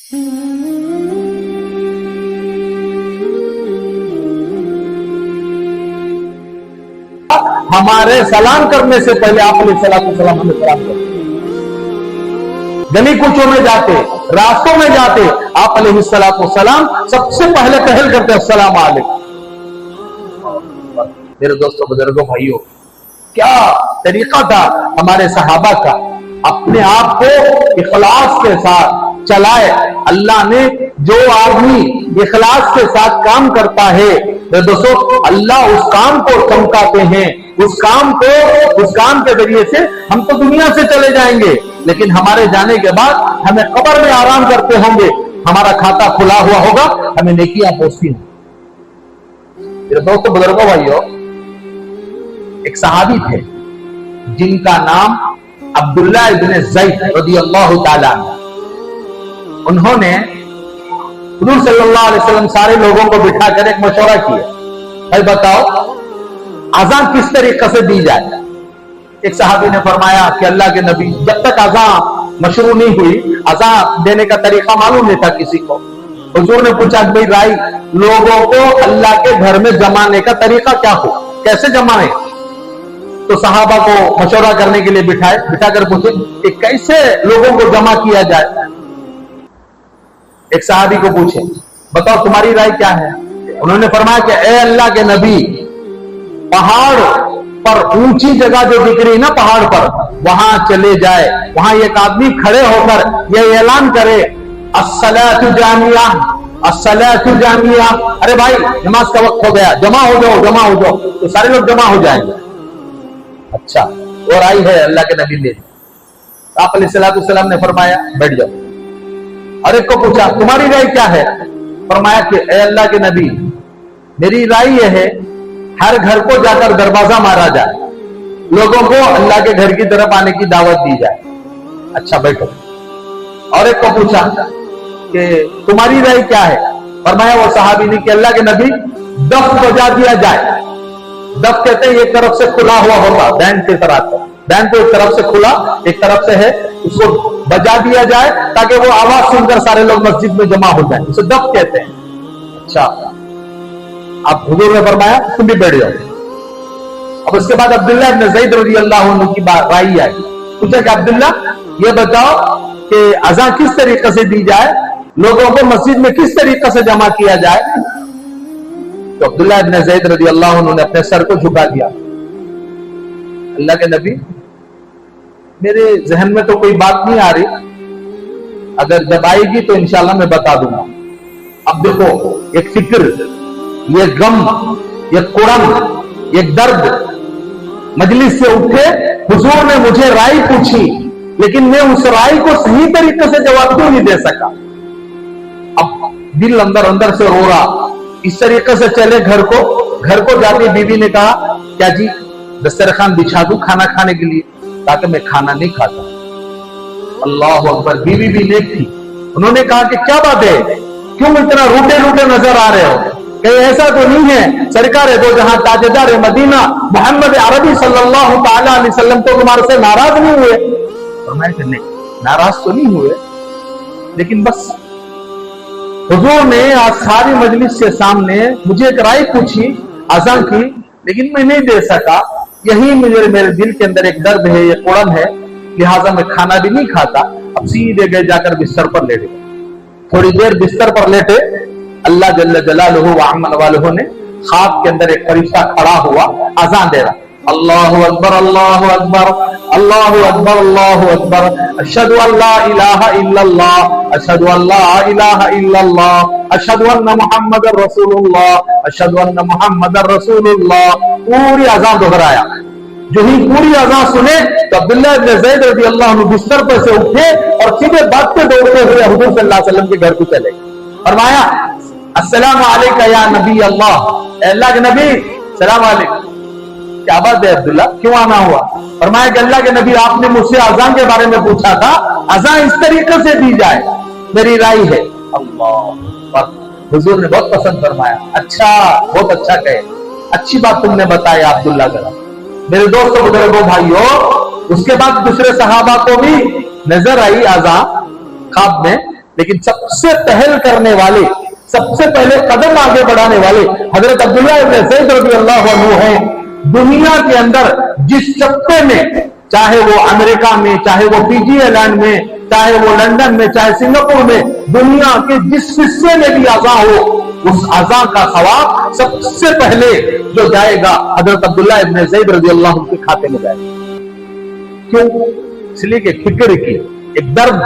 हमारे सलाम करने से पहले आप सलाम हमें सलाम करते। गली कूचों में जाते, रास्तों में जाते, आप सलाम सबसे पहले पहल करते अस्सलाम वालेकुम। मेरे दोस्तों, बुजुर्गों, भाइयों, क्या तरीका था हमारे सहाबा का, अपने आप को इखलास के साथ चलाए। अल्लाह ने जो आदमी इखलास के साथ काम करता है, दोस्तों, अल्लाह उस काम को चमकाते हैं। उस काम के जरिए से हम तो दुनिया से चले जाएंगे, लेकिन हमारे जाने के बाद हमें कब्र में आराम करते होंगे, हमारा खाता खुला हुआ होगा, हमें नेकियां पहुंचती हैं। मेरे दोस्तों, बुजुर्गों, भाइयों, एक सहाबी थे जिनका नाम अब्दुल्ला इब्न ज़ैद रज़ियल्लाहु ताला अन्हु। उन्होंने हुज़ूर सल्लल्लाहु अलैहि वसल्लम सारे लोगों को बिठाकर एक मशवरा किया, भाई बताओ अज़ान किस तरीके से दी जाए। एक सहाबी ने फरमाया कि अल्लाह के नबी, जब तक अज़ान मशरू नहीं हुई, अज़ान देने का तरीका मालूम नहीं था किसी को। हुज़ूर ने पूछा, भाई राय, लोगों को अल्लाह के घर में जमाने का तरीका क्या हो, कैसे जमाए। तो सहाबा को मशवरा करने के लिए बिठाकर पूछे कि कैसे लोगों को जमा किया जाए। एक सहाबी को पूछे, बताओ तुम्हारी राय क्या है। उन्होंने फरमाया कि ए अल्लाह के नबी, पहाड़ पर ऊंची जगह जो दिख रही ना, पहाड़ पर, वहां चले जाए, वहां एक आदमी खड़े होकर यह ऐलान करे, अस्सलातु जामिया, अस्सलातु जामिया। अरे भाई, नमाज का वक्त हो गया, जमा हो जाओ, जमा हो जाओ। तो सारे लोग जमा हो जाएंगे। अच्छा, और आई है अल्लाह के नबी ने, आप अलैहिस्सलाम ने फरमाया बैठ जाओ। और एक को पूछा, तुम्हारी राय क्या है। फरमाया कि ए अल्लाह के नबी, मेरी राय यह है, हर घर को जाकर दरवाजा मारा जाए, लोगों को अल्लाह के घर की तरफ आने की दावत दी जाए। अच्छा बैठो। और एक को पूछा कि तुम्हारी राय क्या है। फरमाया वो सहाबी ने कि अल्लाह के नबी, दफ बजा दिया जाए। दफ कहते हैं एक तरफ से खुला हुआ होता, बैंड की तरह, बैंड को एक तरफ से खुला, एक तरफ से है, उसको बजा दिया जाए ताकि वो आवाज सुनकर सारे लोग मस्जिद में जमा हो जाए, उसे दफ कहते हैं। अच्छा, अब हुजूर ने फरमाया तुम भी बैठ जाओ। अब उसके बाद अब्दुल्ला इब्न ज़ैद रज़ियल्लाहु अन्हु की बात राई आई। पूछा कि अब्दुल्ला, ये बताओ कि अज़ान किस तरीके से दी जाए, लोगों को मस्जिद में किस तरीके से जमा किया जाए। तो अब्दुल्ला इब्न ज़ैद रज़ियल्लाहु अन्हु ने अपने सर को झुका दिया। अल्लाह के नबी, मेरे जहन में तो कोई बात नहीं आ रही, अगर जब आएगी तो इंशाल्लाह मैं बता दूंगा। अब देखो, एक फिक्र, ये गम, ये कुरम, ये दर्द, मजलिस से उठे, हुजूर ने मुझे राय पूछी, लेकिन मैं उस राय को सही तरीके से जवाब क्यों नहीं दे सका। अब दिल अंदर अंदर से रो रहा। इस तरीके से चले घर को जाती बीवी ने कहा, क्या जी दस्तरखान बिछा दूं खाना खाने के लिए, ताकि मैं खाना नहीं खाता। अल्लाह अकबर, बीवी भी नेक थी। उन्होंने कहा कि क्या बात है, क्यों इतना रूठे रूठे नजर आ रहे हो, कहीं ऐसा तो नहीं है सरकार है दो जहां ताजदार मदीना मोहम्मद अरबी सल्लल्लाहु ताला अलैहि वसल्लम तो तुम्हारे से नाराज नहीं हुए। फरमाया कि नहीं, नाराज तो नहीं हुए, लेकिन बस हुजूर ने आज सारी मजलिस के सामने मुझे एक राय पूछी अज़ान की, लेकिन मैं नहीं दे सका। यही मेरे दिल के अंदर एक दर्द है, ये कुड़न है, लिहाजा मैं खाना भी नहीं खाता। अब सीधे गए जाकर बिस्तर पर लेटे। थोड़ी देर बिस्तर पर लेटे, अल्लाह जल्ल जलालुहु व अम्न वालुहु ने ख्वाब के अंदर एक फरिश्ता खड़ा हुआ अज़ान दे रहा, अल्लाहु अकबर अल्लाहु अकबर अल्लाहु अकबर अल्लाहु अकबर, अशहदु अल्ला इलाहा इल्लल्लाह अशहदु अल्ला इलाहा इल्लल्लाह अशहदु अन्ना मुहम्मदर रसूलुल्लाह अशहदु अन्ना मुहम्मदर रसूलुल्लाह। पूरी अज़ान दोहराया। जो ही पूरी अज़ान सुने तो अब्दुल्ला इब्न ज़ैद रज़ियल्लाहु अन्हु बिस्तर पर से उठे और सीधे भागते दौड़ते हुए हुजूर सल्लल्लाहु अलैहि वसल्लम के घर को चले। फरमाया, अस्सलामु अलैका या नबी अल्लाह, अल्लाह के नबी सलाम अलैकुम। क्या बात है अब्दुल्ला, क्यों आना हुआ। फरमाया कि अल्लाह के नबी, आपने मुझसे अज़ान के बारे में पूछा था, अज़ान इस तरीके से दी जाए, मेरी राय है। अल्लाह, हुजूर ने बहुत पसंद फरमाया, अच्छा, बहुत अच्छा कहे, अच्छी बात तुमने बताया अब्दुल्ला जरा। मेरे दोस्तों बुजुर्गों भाइयों, उसके बाद दूसरे सहाबा को भी नजर आई अज़ान ख्वाब में, लेकिन सबसे पहल करने वाले, सबसे पहले कदम आगे बढ़ाने वाले हजरत अब्दुल्लाह इब्न ज़ैद रज़ियल्लाहु अन्हु हैं। दुनिया के अंदर जिस चप्पे में, चाहे वो अमेरिका में, चाहे वो पीजी लैंड में, चाहे वो लंदन में, चाहे सिंगापुर में, दुनिया के जिस हिस्से में भी अज़ा हो, उस अज़ा का सवाब सबसे पहले जो जाएगा हजरत अब्दुल्लाह इब्न ज़ैद रज़ियल्लाहु अन्हु के खाते में जाएगा। क्यों? इसलिए कि फिक्र की एक दर्द,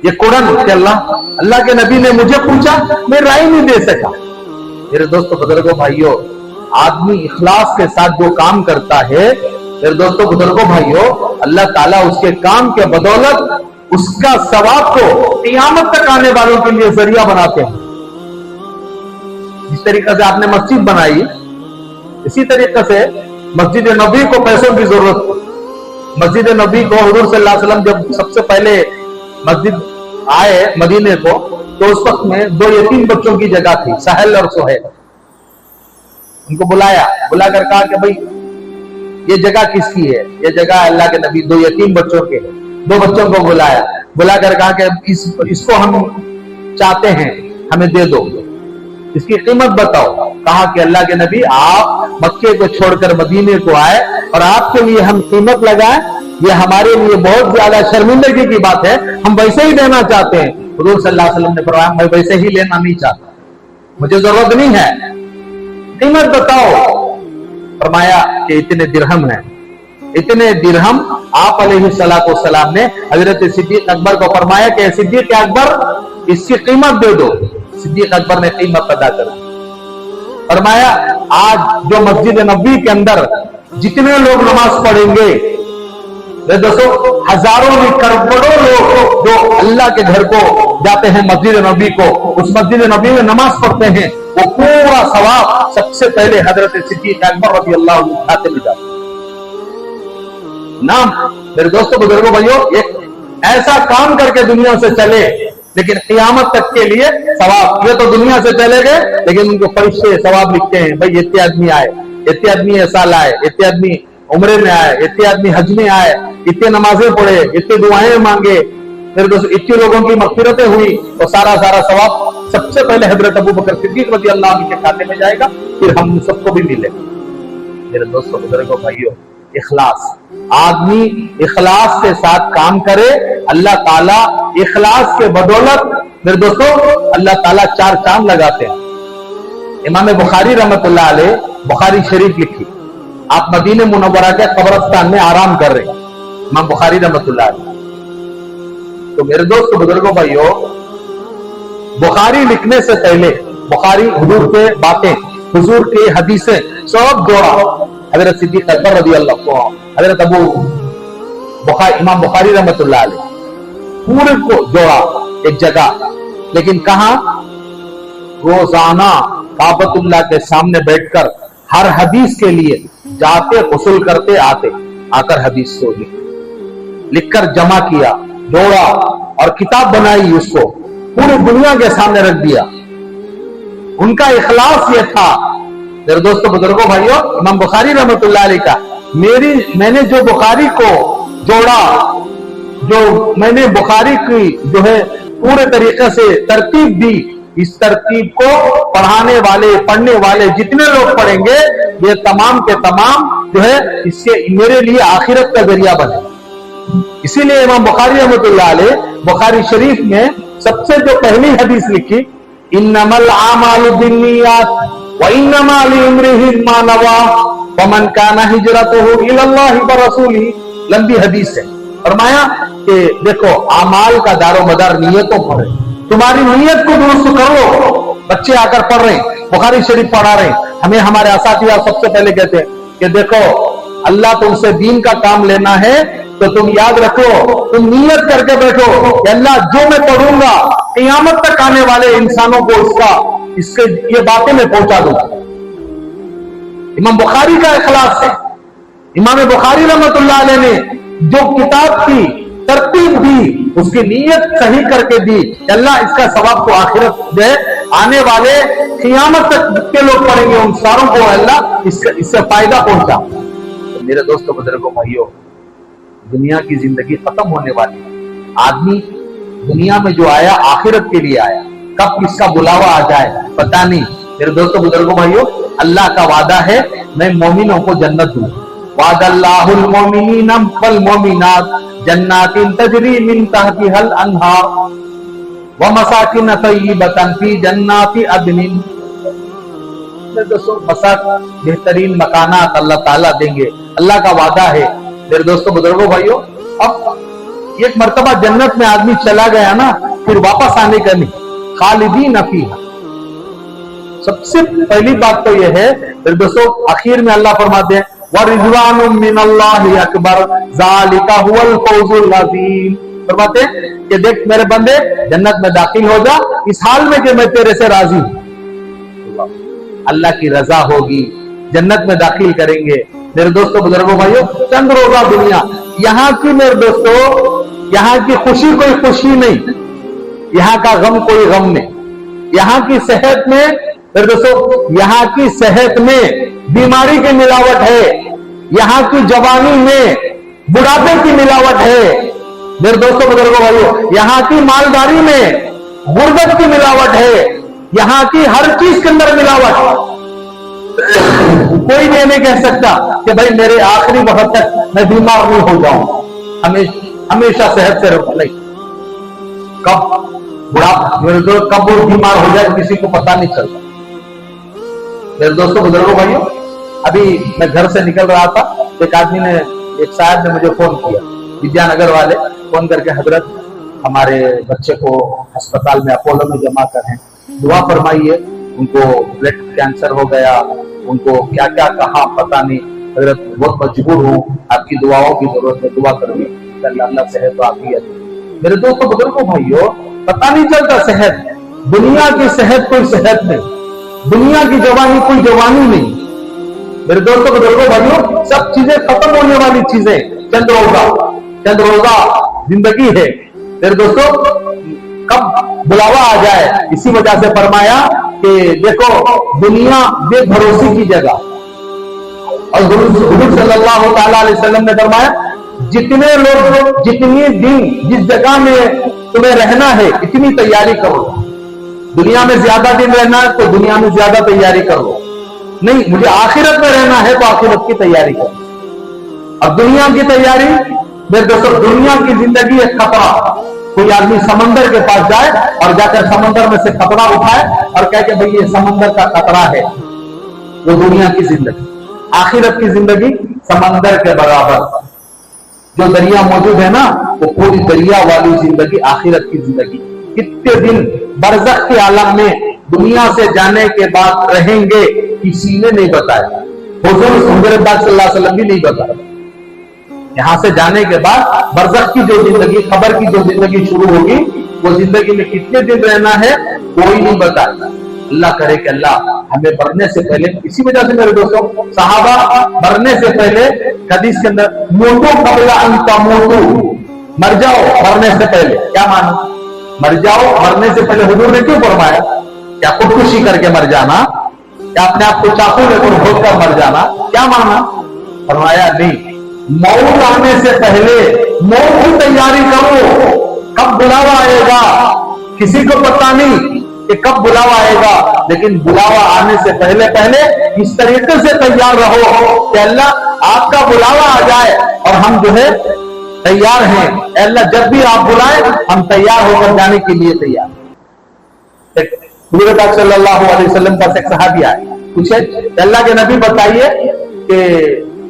ये कुरन कि अल्लाह के नबी ने मुझे पूछा, मैं राय नहीं दे सका। मेरे दोस्तों बुजुर्गों भाइयों, आदमी इखलास के साथ जो काम करता है, मेरे दोस्तों बुजुर्गों भाइयों, अल्लाह ताला उसके काम के बदौलत उसका सवाब को क़यामत तक आने वालों के लिए जरिया बनाते हैं। जिस तरीके से आपने मस्जिद बनाई, इसी तरीके से मस्जिद नबी को पैसों की जरूरत थी। मस्जिद नबी को हुजूर सल्लल्लाहु अलैहि वसल्लम जब सबसे पहले मस्जिद आए मदीने को, तो उस वक्त में 2 यतीम बच्चों की जगह थी, सहल और सुहैल। उनको बुलाया, बुलाकर कहा कि भाई ये जगह किसकी है? ये जगह अल्लाह के नबी 2 यतीम बच्चों के है। 2 बच्चों को बुलाया, बुलाकर कहा कि इसको हम चाहते हैं, हमें दे दो, इसकी कीमत बताओ। कहा कि अल्लाह के नबी, आप मक्के को छोड़कर मदीने को आए और आपके लिए हम कीमत लगाए, ये हमारे लिए बहुत ज्यादा शर्मिंदगी की बात है, हम वैसे ही देना चाहते हैं। हुजूर सल्लल्लाहु अलैहि वसल्लम ने फरमाया, मैं वैसे ही लेना नहीं चाहता, मुझे जरूरत नहीं है, कीमत बताओ। फरमाया कि इतने दिरहम है। इतने दिरहम आप अलैहिस्सलातु वस्सलाम ने हजरत सिद्दीक अकबर को फरमाया कि सिद्दीक अकबर, इसकी कीमत दे दो। सिद्दीक अकबर ने कीमत अदा कर दी। फरमाया, आज जो मस्जिद नबी के अंदर जितने लोग नमाज पढ़ेंगे, दोस्तों हजारों नहीं करोड़ों लोग जो अल्लाह के घर को जाते हैं, मस्जिद नबी को, उस मस्जिद नबी में नमाज पढ़ते हैं, वो पूरा सवाब सबसे पहले हजरत सिद्दीक अकबर रज़ियल्लाहु अन्हु खाते में जाता है। नाम मेरे दोस्तों बुजुर्गों भाइयों, एक ऐसा काम करके दुनिया से चले, लेकिन क़यामत तक के लिए सवाब। ये तो दुनिया से चले गए, लेकिन उनको फरिश्ते सवाब लिखते हैं, भाई इतने आदमी आए, इतने आदमी ऐसा लाए, इतने आदमी उम्रे में आए, इतने आदमी हज में आए, इतने नमाजें पढ़े, इतने दुआएं मांगे, मेरे दोस्तों इतने लोगों की मग़फ़िरतें हुई, तो सारा सवाब सबसे पहले हजरत अबू बकर सिद्दीक रज़ियल्लाहु अन्हु के खाते में जाएगा, फिर हम सबको भी मिलेगा। मेरे दोस्तों बुजुर्गों भाइयों, इखलास, आदमी इखलास के साथ काम करे, अल्लाह ताला इखलास के बदौलत मेरे दोस्तों अल्लाह ताला 4 चांद लगाते हैं। इमाम बुखारी रहमतुल्लाह अलैह बुखारी शरीफ लिखी, आप मदीने मुनव्वरा के कब्रिस्तान में आराम कर रहे हैं, इमाम बुखारी रहमतुल्लाह अलैह। तो मेरे दोस्तों बुजुर्गों भाइयों, बुखारी लिखने से पहले बुखारी हुजूर के बातें, हुजूर की हदीसें सब जोड़ा। हजरत सिद्दीक अकबर रज़ियल्लाहु अन्हु, हजरत इमाम बुखारी रहमतुल्लाह अलैह पूरे को जोड़ा एक जगह। लेकिन कहा, रोजाना काबतुल्लाह के सामने बैठकर हर हदीस के लिए जाते, गुस्ल करते, आकर हदीस को लिखकर जमा किया, जोड़ा और किताब बनाई, उसको पूरी दुनिया के सामने रख दिया। उनका इखलास ये था मेरे दोस्तों बुजुर्गों भाइयों, इमाम बुखारी रहमतुल्लाह अलैह का, मैंने जो बुखारी को जोड़ा, जो मैंने बुखारी की जो है पूरे तरीके से तरतीब दी, इस तरतीब को पढ़ने वाले जितने लोग पढ़ेंगे, ये तमाम के तमाम जो है इससे मेरे लिए आखिरत का जरिया बने। इसीलिए इमाम बुखारी रहमतुल्लाह अलैह बुखारी शरीफ में सबसे जो पहली हदीस लिखी, इन्नमल आमालु बिन्नियात व इन्नमा लिइम्रिहि मा नवा फमन काना हिजरतुहु इलल्लाहि व रसूलिही, लंबी हदीस है। फरमाया कि देखो, आमाल का दारो मदार नियतों पर है, तुम्हारी नियत को दुरुस्त करो। बच्चे आकर पढ़ रहे हैं, बुखारी शरीफ पढ़ा रहे हैं, हमें हमारे असातिज़ा सबसे पहले कहते हैं कि देखो, अल्लाह तुमसे दीन का काम लेना है तो तुम याद रखो, तुम नियत करके बैठो कि अल्लाह जो मैं पढ़ूंगा क़यामत तक आने वाले इंसानों को इसके ये बातें मैं पहुंचा दूंगा। इमाम बुखारी का इखलास है। इमाम बुखारी रहमतुल्लाह अलैह ने जो किताब की तरतीब दी, उसकी नीयत सही करके दी, अल्लाह इसका सवाब को आखिरत दे, आने वाले क़यामत तक जितने लोग पढ़ेंगे उन सारों को अल्लाह इससे फायदा पहुंचा। तो मेरे दोस्तों बुजुर्गों भाइयों, दुनिया की जिंदगी खत्म होने वाली है। आदमी दुनिया में जो आया आखिरत के लिए आया, कब किसका बुलावा आ जाए पता नहीं। मेरे दोस्तों बुजुर्गों भाइयों, अल्लाह का वादा है मैं मोमिनों को जन्नत दूं। वादल्लाहुल मोमिनीना वल मोमिनात जन्नातिन तजरी मिन तहतिहल अनहार व मसाकिन तय्यिबतन फी जन्नाति अदनिन। दोस्तों बेहतरीन मकानात अल्लाह ताला देंगे, अल्लाह का वादा है। मेरे दोस्तों बुजुर्गों भाइयों, अब एक मर्तबा जन्नत में आदमी चला गया ना, फिर वापस आने का नहीं, खालिदीन फीहा। सबसे पहली बात तो यह है मेरे दोस्तों, आखिर में अल्लाह फरमाते हैं वरिज़वानुम मिनल्लाहि अकबर ज़ालिका हुवल फौज़ुल अज़ीम। फरमाते हैं कि देख मेरे बंदे जन्नत में दाखिल हो जा इस हाल में कि मैं तेरे से राजी हूं। अल्लाह की रजा होगी, जन्नत में दाखिल करेंगे। मेरे दोस्तों बुजुर्गों भाइयों, चंद रोजा दुनिया, यहाँ की मेरे दोस्तों, यहाँ की खुशी कोई खुशी नहीं, यहाँ का गम कोई गम नहीं। यहाँ की सेहत में मेरे दोस्तों, यहाँ की सेहत में बीमारी की मिलावट है, यहाँ की जवानी में बुढ़ापे की मिलावट है। मेरे दोस्तों बुजुर्गों भाइयों, यहाँ की मालदारी में गुर्बत की मिलावट है, यहाँ की हर चीज के अंदर मिलावट। कोई ये नहीं कह सकता कि भाई मेरे आखिरी वक्त तक मैं बीमार नहीं हो जाऊं, हमेशा सेहत से रहूं। नहीं, कब कब वो बीमार हो जाए किसी को पता नहीं चलता। मेरे दोस्तों बुजुर्गों भाइयों, अभी मैं घर से निकल रहा था, एक आदमी ने, एक साहब ने मुझे फोन किया, विद्यानगर वाले, फोन करके हजरत हमारे बच्चे को अस्पताल में अपोलो में जमा कर हैं, दुआ फरमाइए, उनको ब्लड कैंसर हो गया, उनको क्या क्या कहा पता नहीं, हजरत बहुत मजबूर हूँ, आपकी दुआओं की जरूरत है, दुआ करिए, अल्लाह सेहत तो आपकी है। मेरे दोस्तों बुजुर्गों भाइयों, पता नहीं चलता सेहत, दुनिया की सेहत कोई सेहत नहीं, दुनिया की जवानी कोई जवानी नहीं। मेरे दोस्तों बुजुर्गों भाइयों, सब चीजें खत्म होने वाली चीजें, चंद रोजा जिंदगी है। मेरे दोस्तों कब बुलावा आ जाए, इसी वजह से फरमाया कि देखो दुनिया बेभरोसी की जगह, और हुजूर सल्लल्लाहु अलैहि वसल्लम ने फरमाया जितने लोग जितनी दिन जिस जगह में तुम्हें रहना है इतनी तैयारी करो। दुनिया में ज्यादा दिन रहना है तो दुनिया में ज्यादा तैयारी करो, नहीं मुझे आखिरत में रहना है तो आखिरत की तैयारी करो। अब दुनिया की तैयारी, मेरे दोस्तों दुनिया की जिंदगी एक खतरा। कोई आदमी समंदर के पास जाए और जाकर समंदर में से खतरा उठाए और कहे कि भाई ये समंदर का खतरा है, वो दुनिया की जिंदगी। आखिरत की जिंदगी समंदर के बराबर, जो दरिया मौजूद है ना, वो पूरी दरिया वाली जिंदगी आखिरत की जिंदगी। कितने दिन बरज़ख के आलम में दुनिया से जाने के बाद रहेंगे किसी ने नहीं बताया, हुजूर सल्लल्लाहु अलैहि वसल्लम भी नहीं बताया। यहां से जाने के बाद बरज़ख की जो जिंदगी, खबर की जो जिंदगी शुरू होगी, वो जिंदगी में कितने दिन रहना है कोई नहीं बताता। अल्लाह करे कि अल्लाह हमें मरने से पहले, इसी वजह से मेरे दोस्तों सहाबा मरने से पहले हदीस के अंदर मोटो कबला अंता मोटू, मर जाओ मरने से पहले। क्या मानो मर जाओ मरने से पहले? हुजूर ने क्यों फरमाया? क्या खुदकुशी करके मर जाना, क्या अपने आप को चाकू लेकर भोग कर मर जाना, क्या माना? फरमाया नहीं, मौत आने से पहले मौत की तैयारी करो। कब बुलावा आएगा किसी को पता नहीं कि कब बुलावा आएगा, लेकिन बुलावा आने से पहले पहले इस तरीके से तैयार रहो कि अल्लाह आपका बुलावा आ जाए और हम जो है तैयार हैं। अल्लाह जब भी आप बुलाए हम तैयार होकर जाने के लिए तैयार। हुजूर पाक सल्लल्लाहु अलैहि वसल्लम का एक सहाबी आए, पूछे अल्लाह के नबी बताइए कि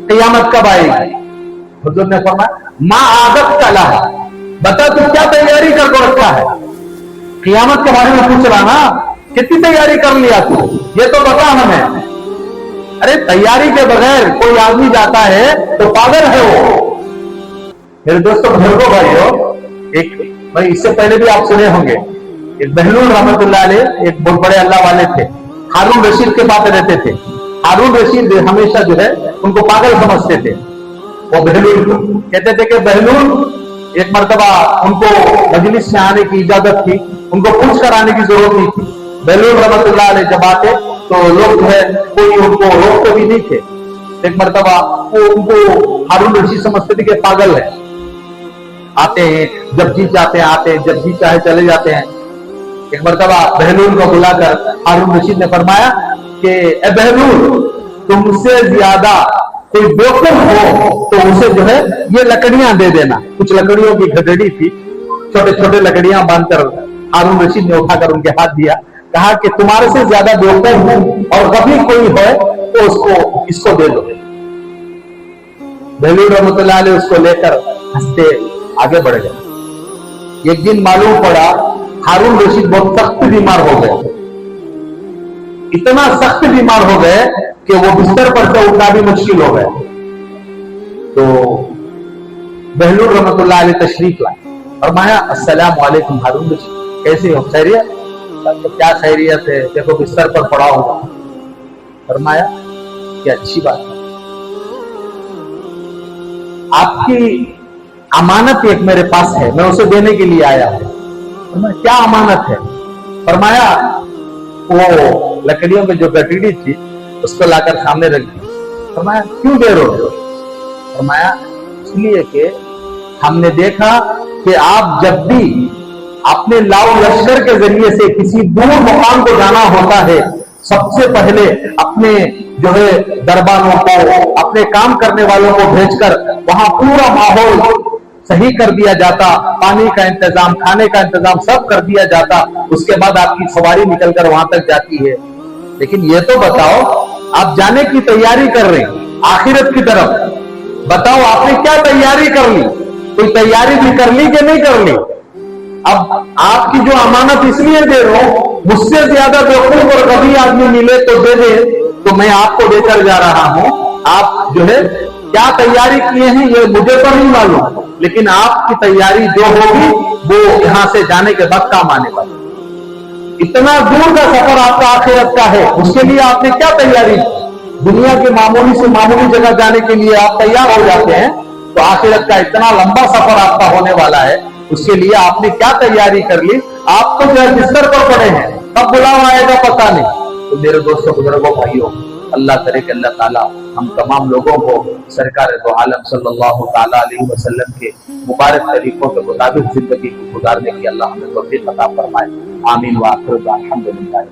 क़यामत कब आएगी? हुजूर ने फरमाया मा आदत कला, बता तू क्या तैयारी करके रखा है? क़यामत के बारे में पूछ रहा ना, कितनी तैयारी कर लिया तू, ये तो बता हमें। अरे तैयारी के बगैर कोई आदमी जाता है तो पागल है वो। मेरे दोस्तों बुजुर्गों भाइयों, एक भाई इससे पहले भी आप सुने होंगे, एक बहलूल रहमतुल्लाह अलैह एक बहुत बड़े अल्लाह वाले थे, हारून रशीद के पास रहते थे। हारून रशीद हमेशा जो है उनको पागल समझते थे। वो बहलूल को कहते थे कि बहलूल, एक मर्तबा उनको मजलिस में आने की इजाजत थी, उनको पूछ कर आने की जरूरत नहीं थी। बहलूल रहमतुल्लाह अलैह जब आते तो लोग जो है कोई उनको रोकते भी नहीं थे। एक मर्तबा वो उनको हारून रशीद समझते थे कि पागल है। आते हैं, जब जी चाहते हैं आते हैं, जब जी चाहे चले जाते हैं। एक मरतबा बहलूल को बुलाकर हारून रशीद ने फरमाया कि ए बहलूल, तुमसे ज्यादा कोई बेवकूफ हो तो उसे जो है ये लकड़ियां दे देना। कुछ लकड़ियों की गठड़ी थी, छोटे छोटे लकड़ियां बांधकर हारून रशीद ने उठाकर उनके हाथ दिया, कहा कि तुम्हारे से ज्यादा बेवकूफ हूं और कभी कोई है तो उसको इसको दे दो। बहलूल रहमतुल्लाह अलैह उसको लेकर हंसते आगे बढ़ गए। एक दिन मालूम पड़ा हारून रशीद बहुत सख्त बीमार हो गए, इतना सख्त बीमार हो गए कि वो बिस्तर पर से उठना भी मुश्किल हो गया। तो बहलूल रहमतुल्लाह अलैह तशरीफ लाए, फरमाया अस्सलाम वालेकुम हारून रशीद, कैसे हो, खैरियत? तो क्या खैरियत है, देखो बिस्तर पर पड़ा होगा। फरमाया कि अच्छी बात है, आपकी अमानत एक मेरे पास है, मैं उसे देने के लिए आया हूं। फरमाया क्या अमानत है? फरमाया वो लकड़ियों में जो गठड़ी थी उसको लाकर सामने रख दी। फरमाया क्यों दे रहे हो? फरमाया इसलिए कि हमने देखा कि आप जब भी अपने लाओ लश्कर के जरिए से किसी दूर मुकाम को जाना होता है, सबसे पहले अपने जो है दरबारों को, अपने काम करने वालों को भेजकर वहां पूरा माहौल सही कर दिया जाता, पानी का इंतजाम, खाने का इंतजाम सब कर दिया जाता। उसके बाद आपकी सवारी निकलकर वहां तक जाती है। लेकिन ये तो बताओ, आप जाने की तैयारी कर रहे हैं आखिरत की तरफ, बताओ आपने क्या तैयारी कर ली? कोई तैयारी भी कर ली कि नहीं कर ली? अब आपकी जो अमानत इसलिए दे रहा हूं, मुझसे ज्यादा बेवकूफ और कभी आदमी मिले तो दे दे, तो मैं आपको देकर जा रहा हूं। आप जो है क्या तैयारी किए हैं ये मुझे तो नहीं मालूम, लेकिन आपकी तैयारी जो होगी वो यहां से जाने के बाद काम आने वाली। इतना दूर का सफर आपका आखिरत का है, उसके लिए आपने क्या तैयारी? दुनिया के मामूली से मामूली जगह जाने के लिए आप तैयार हो जाते हैं, तो आखिरत का इतना लंबा सफर आपका होने वाला है, उसके लिए आपने क्या तैयारी कर ली? आप तो जो है बिस्तर पर पड़े हैं, कब बुलावा आएगा पता नहीं। तो मेरे दोस्तों बुजुर्गों भाइयों, अल्लाह करे कि अल्लाह ताला हम तमाम लोगों को सरकार दो आलम सल्लल्लाहु ताला अलैहि वसल्लम के मुबारक तरीकों के मुताबिक जिंदगी को गुजारने की अल्लाह हमें तौफीक अता फरमाए। आमीन व आखिर अल्हम्दुलिल्लाह।